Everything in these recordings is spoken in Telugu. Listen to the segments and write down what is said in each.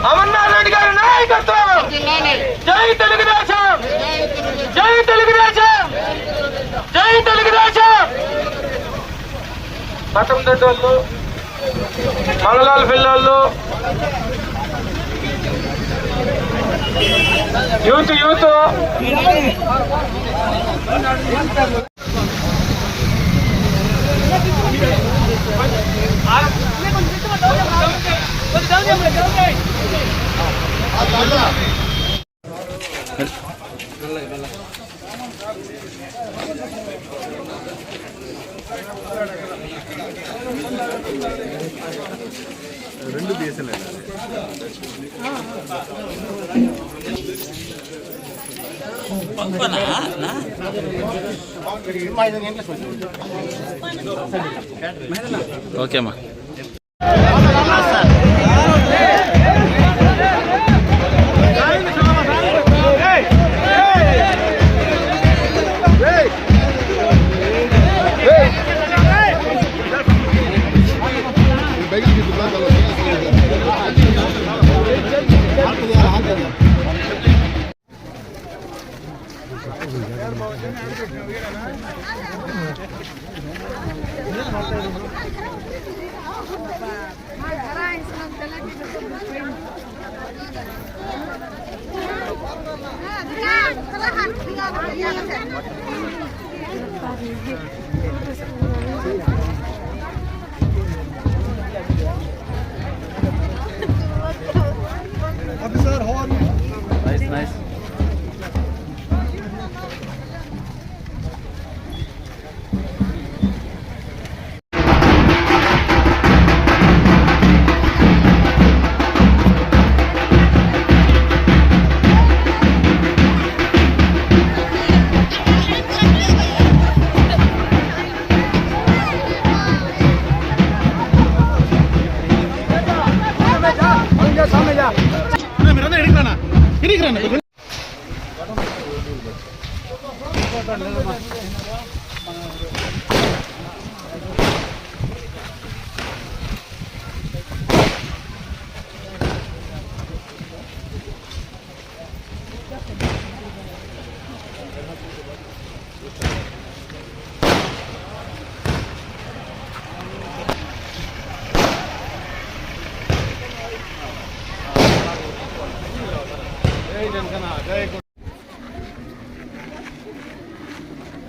అమర్నాథ్ రెడ్డి గారి నాయకత్వం. జై తెలుగుదేశం, జై తెలుగుదేశం, జై తెలుగుదేశం. పట్టం దొడ్డోళ్ళు, మంగళాల పిల్లోళ్ళు, యూత్ రెండు బీఎస్ఎన్ఎల్ ఓకే అమ్మా. Officer, how are you? Nice.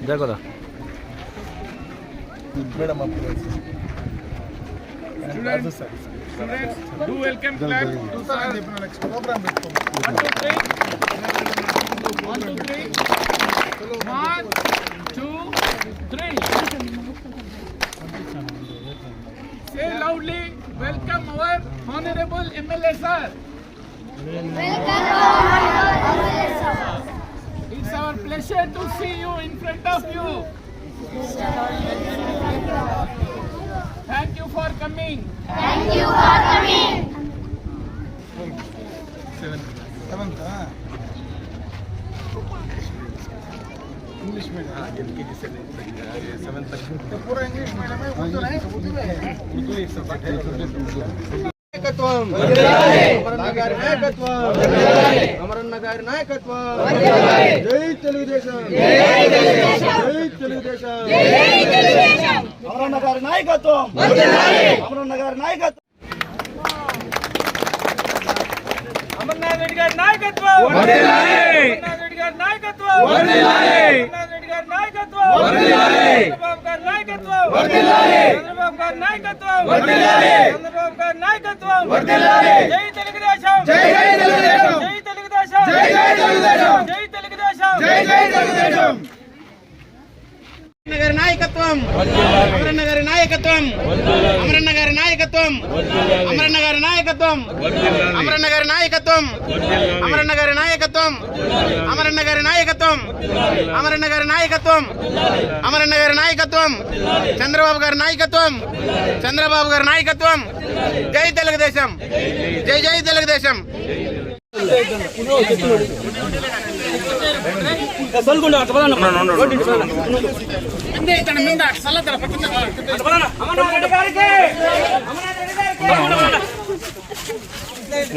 Jagoda. Students, do welcome clap. Program 1, 2, 3. 1, 2, 3. 1, 2, 3. Say loudly, welcome our honorable MLA sir. It's our pleasure to see you in front of you. Thank you for coming. Thank you for coming. Seventh. English medium. LKG 7th. पूरा English medium है. उर्दू नहीं. उर्दू एक सब्जेक्ट है. నాయకత్వం అమరన్న గారి నాయకత్వం అమరన్న గారి నాయకత్వం జై తెలుగుదేశం జై తెలుగుదేశం అమరన్న గారి నాయకత్వం అమరన్న గారి నాయకత్వం అమర్నాథ్ రెడ్డి గారి నాయకత్వం అమర్నాథ్ రెడ్డి గారి నాయకత్వం అమర్నాథ్ రెడ్డి గారి నాయకత్వం చంద్రబాబు గారి నాయకత్వం చంద్రబాబు గారి నాయకత్వం చంద్రబాబు గారి నాయకత్వం జై తెలుగుదేశం జై తెలుగుదేశం జై తెలుగుదేశం జై తెలుగుదేశం జై తెలుగుదేశం జై తెలుగుదేశం అమరన్న గారి నాయకత్వం అమరన్న గారి నాయకత్వం అమరన్న గారి నాయకత్వం అమరన్న గారి నాయకత్వం అమరన్న గారి నాయకత్వం అమరన్న గారి నాయకత్వం అమరన్న గారి నాయకత్వం అమరన్న గారి నాయకత్వం అమరన్న గారి నాయకత్వం చంద్రబాబు గారి నాయకత్వం చంద్రబాబు గారి నాయకత్వం జై తెలుగుదేశం జై జై తెలుగుదేశం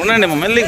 ఉండండి మళ్ళీ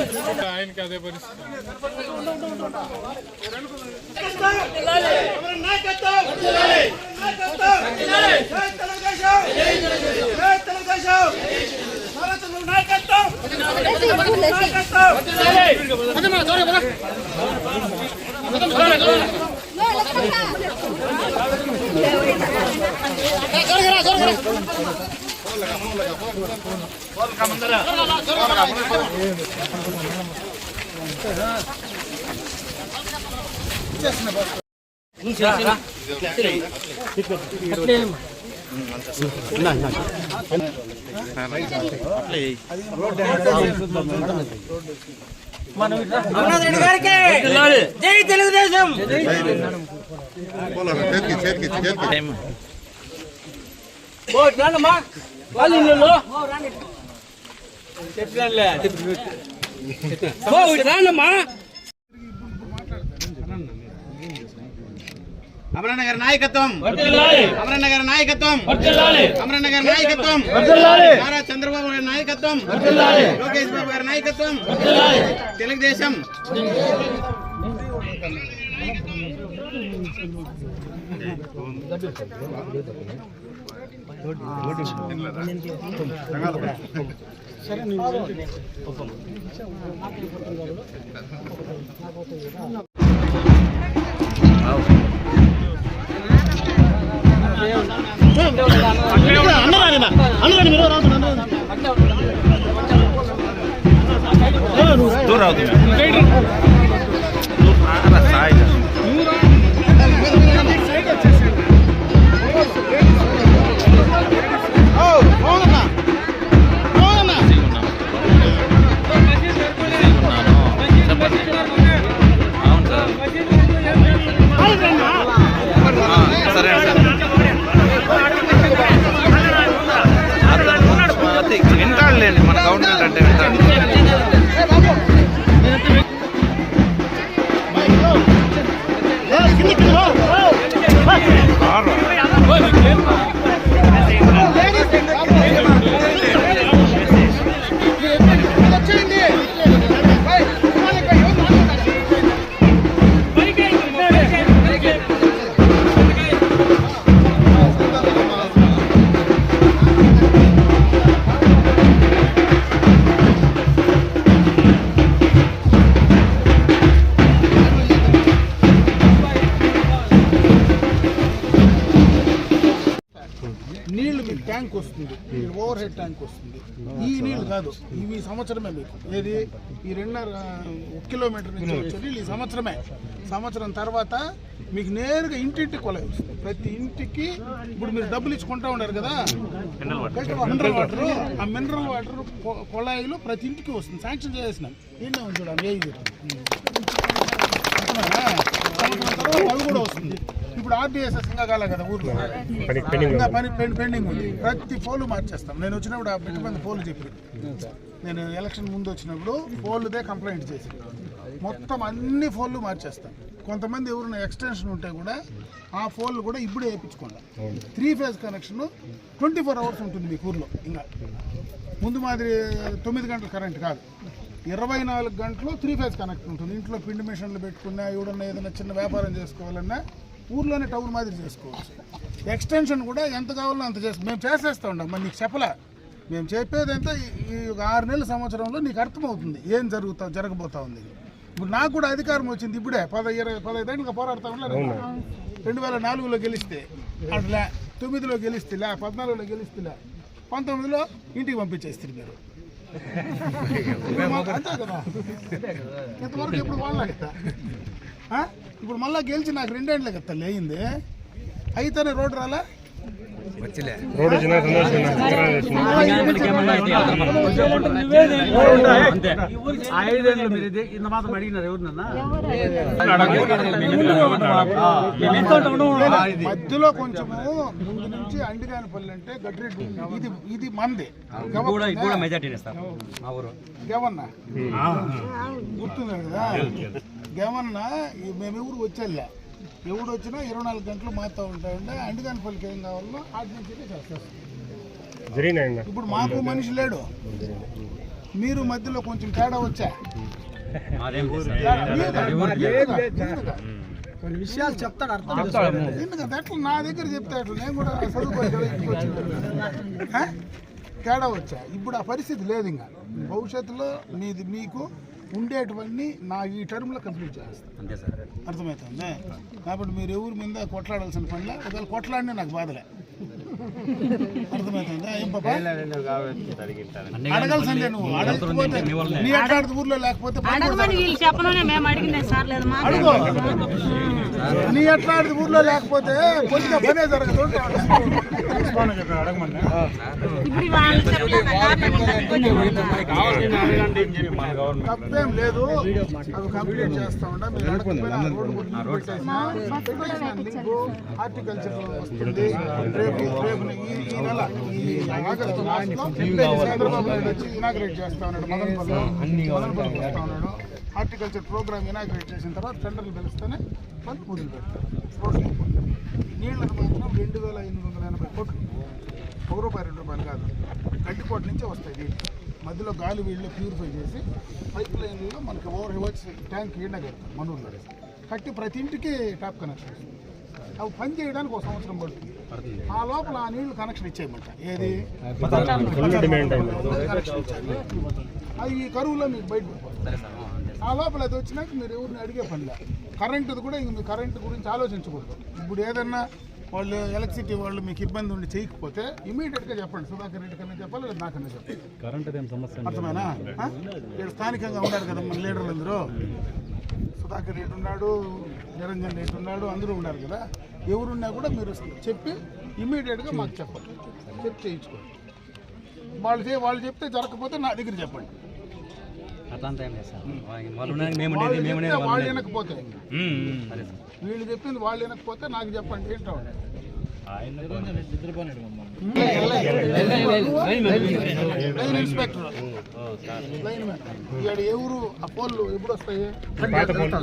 జై తెలుగుదేశం. అమరన్న గారి నాయకత్వం, అమరన్న గారి నాయకత్వం, అమరన్న గారి నాయకత్వం, నారా చంద్రబాబు గారి నాయకత్వం, లోకేష్ బాబు గారి నాయకత్వం, తెలుగుదేశం. దూరం అవుతుంది వింటాడులేండి మన గవర్నమెంట్ అంటే వింటాడు. నీళ్లు మీకు ట్యాంక్ వస్తుంది, ఓవర్ హెడ్ ట్యాంక్ వస్తుంది. ఈ నీళ్లు కాదు, ఇవి సంవత్సరమే మీకు. ఏది ఈ 2.5 కిలోమీటర్ నుంచి వచ్చే నీళ్ళు ఈ సంవత్సరమే. సంవత్సరం తర్వాత మీకు నేరుగా ఇంటింటికి కొలాయి వస్తుంది. ప్రతి ఇంటికి ఇప్పుడు మీరు డబ్బులు ఇచ్చుకుంటా ఉన్నారు కదా మినరల్ వాటర్, ఆ మినరల్ వాటర్ కొళాయిలు ప్రతి ఇంటికి వస్తుంది. శాంక్షన్ చేసినాం. ఏంటో చూడండి, సంవత్సరం తర్వాత అవి కూడా వస్తుంది. ఇప్పుడు ఆర్డీఎస్ఎస్ ఇంకా కాలే కదా ఊర్లో, ఇంకా పని పెండింగ్ ఉంది. ప్రతి పోలు మార్చేస్తాం. నేను వచ్చినప్పుడు ఆ పెట్టుబడి పోలు చెప్పి, నేను ఎలక్షన్ ముందు వచ్చినప్పుడు పోలుదే కంప్లైంట్ చేసి మొత్తం అన్ని ఫోన్లు మార్చేస్తాం. కొంతమంది ఎవరైనా ఎక్స్టెన్షన్ ఉంటే కూడా ఆ ఫోన్లు కూడా ఇప్పుడే వేయించుకోండి. 3 ఫేజ్ కనెక్షన్ 24 అవర్స్ ఉంటుంది మీకు ఊర్లో. ఇంకా ముందు మాదిరి 9 గంటల కరెంట్ కాదు, 24 గంటలు 3 ఫేజ్ కనెక్ట్ ఉంటుంది. ఇంట్లో పిండి మిషన్లు పెట్టుకున్నా, ఎవడన్నా ఏదైనా చిన్న వ్యాపారం చేసుకోవాలన్నా ఊర్లోనే టౌన్ మాదిరి చేసుకోవచ్చు. ఎక్స్టెన్షన్ కూడా ఎంత కావాలో అంత మేము చేసేస్తూ ఉంటాం. మరి నీకు చెప్పలే, మేము చెప్పేదంతా ఈ 6 నెలల సంవత్సరంలో నీకు అర్థమవుతుంది ఏం జరగబోతా ఉంది. ఇప్పుడు నాకు కూడా అధికారం వచ్చింది ఇప్పుడే. 15 ఏళ్ళుగా పోరాడుతూ ఉన్నారు. 2004లో గెలిస్తే అట్లా, 9లో గెలిస్తేలే, 14లో గెలిస్తేలే, 19లో ఇంటికి పంపించేస్తారు మీరు. అంతే కదా, ఇంతవరకు ఇప్పుడు వాళ్ళ ఇప్పుడు మళ్ళీ గెలిచి నాకు 2 ఏళ్ళే కదా లేయింది. అయితేనే రోడ్డు రాలా, రోడ్డు వచ్చిన మధ్యలో కొంచెము ముందు నుంచి అండిగానిపల్లి అంటే గట్టిరెడ్డి, ఇది మంది గేవన్న గుర్తుంది కదా. గేవన్న మేము ఎవరు వచ్చేళ్ళే, ఎవడు వచ్చినా 24 గంటలు మారుతూ ఉంటాయంటే అండిగానిపల్లికి ఏం కావాలో ఆర్డినెన్స్ చేస్తారు. ఇప్పుడు మాకు మనిషి లేడు, మీరు మధ్యలో కొంచెం తేడా వచ్చా కొన్ని విషయాలు చెప్తాడు అర్థం ఎందుకంటే అట్లా నా దగ్గర చెప్తే అట్లా నేను కూడా చదువుకోవచ్చు తేడా వచ్చా. ఇప్పుడు ఆ పరిస్థితి లేదు. ఇంకా భవిష్యత్తులో మీకు ఉండేటివన్నీ నా ఈ టర్మ్లో కంప్లీట్ చేస్తాను. అర్థమవుతుంది. కాబట్టి మీరు ఎవరి మీద కొట్లాడాల్సిన పనిలే, ఒకవేళ కొట్లాడినా నాకు బాధలే. అర్థమవుతుందా? ఏం పాపా అడగాల్సిందే, నువ్వు అడగకపోతే నీ అట్లాంటి ఊర్లో లేకపోతే అడుగు. నీ అట్లాంటి ఊర్లో లేకపోతే కొంచెం పనే జరగదు. తప్పేం లేదు, అవి కంప్లీట్ చేస్తా ఉండా. హార్టికల్చర్ వస్తుంది రేపు ఈ నెల ఆగస్టు మాసంలో చంద్రబాబు నాయుడు వచ్చి ఇనాగ్రేట్ చేస్తా ఉన్నాడు. మదనపల్లి వస్తా ఉన్నాడు. హార్టికల్చర్ ప్రోగ్రామ్ ఇనాగ్రేట్ చేసిన తర్వాత టెండర్లు పిలుస్తేనే పని పూజలు పెడతారు. నీళ్లకు మాత్రం 2580 కోట్లు, ₹1 ₹2 కాదు, గడ్డికోట నుంచే వస్తాయి నీళ్ళు. మధ్యలో గాలి వీళ్ళు ప్యూరిఫై చేసి పైప్ లైన్లో మనకి ఓవర్ హెవెన్స్ ట్యాంక్ ఈడ కడతాం మనూరులో కట్టి ప్రతి ఇంటికి ట్యాప్ కనెక్షన్ వస్తుంది. అవి పని చేయడానికి 1 సంవత్సరం పడుతుంది. ఆ లోపల ఆ నీళ్లు కనెక్షన్ ఇచ్చేయమంట. ఏది కనెక్షన్ ఇచ్చారు అది ఈ కరువులో మీకు బయట పడిపోతుంది. ఆ లోపల అది వచ్చినాక మీరు ఎవరిని అడిగే పనిలే. కరెంటుది కూడా ఇంక మీ కరెంటు గురించి ఆలోచించకూడదు. ఇప్పుడు ఏదన్నా వాళ్ళు ఎలక్ట్రిసిటీ వాళ్ళు మీకు ఇబ్బంది ఉండి చేయకపోతే ఇమీడియట్గా చెప్పండి. సుధాకర్ రెడ్డి కన్నా చెప్పాలి, లేదా నాకన్నా చెప్పాలి. అర్థమేనా? ఇక్కడ స్థానికంగా ఉన్నారు కదా మన లీడర్లు అందరూ. సుధాకర్ రెడ్డి ఉన్నాడు, నిరంజన్ రెడ్డి ఉన్నాడు, అందరూ ఉన్నారు కదా. ఎవరున్నా కూడా మీరు చెప్పి ఇమీడియట్గా మాకు చెప్పండి, చెప్పి చేయించుకోండి. వాళ్ళు చెప్తే జరగకపోతే నా దగ్గర చెప్పండి. వాళ్ళు వినకపోతే వీళ్ళు చెప్పింది వాళ్ళు వినకపోతే నాకు చెప్పండి. ఏంటో లైన్ ఇన్స్పెక్టర్, లైన్ మ్యాన్, ఇక్కడ ఎవరు ఆ పోల్లు ఎప్పుడు వస్తాయి? పాత పోల్లు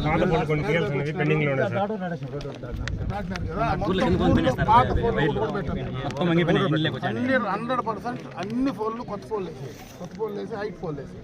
100% అన్ని పోల్లు కొత్త పోల్లు వేసి హైట్ పోల్ వేసి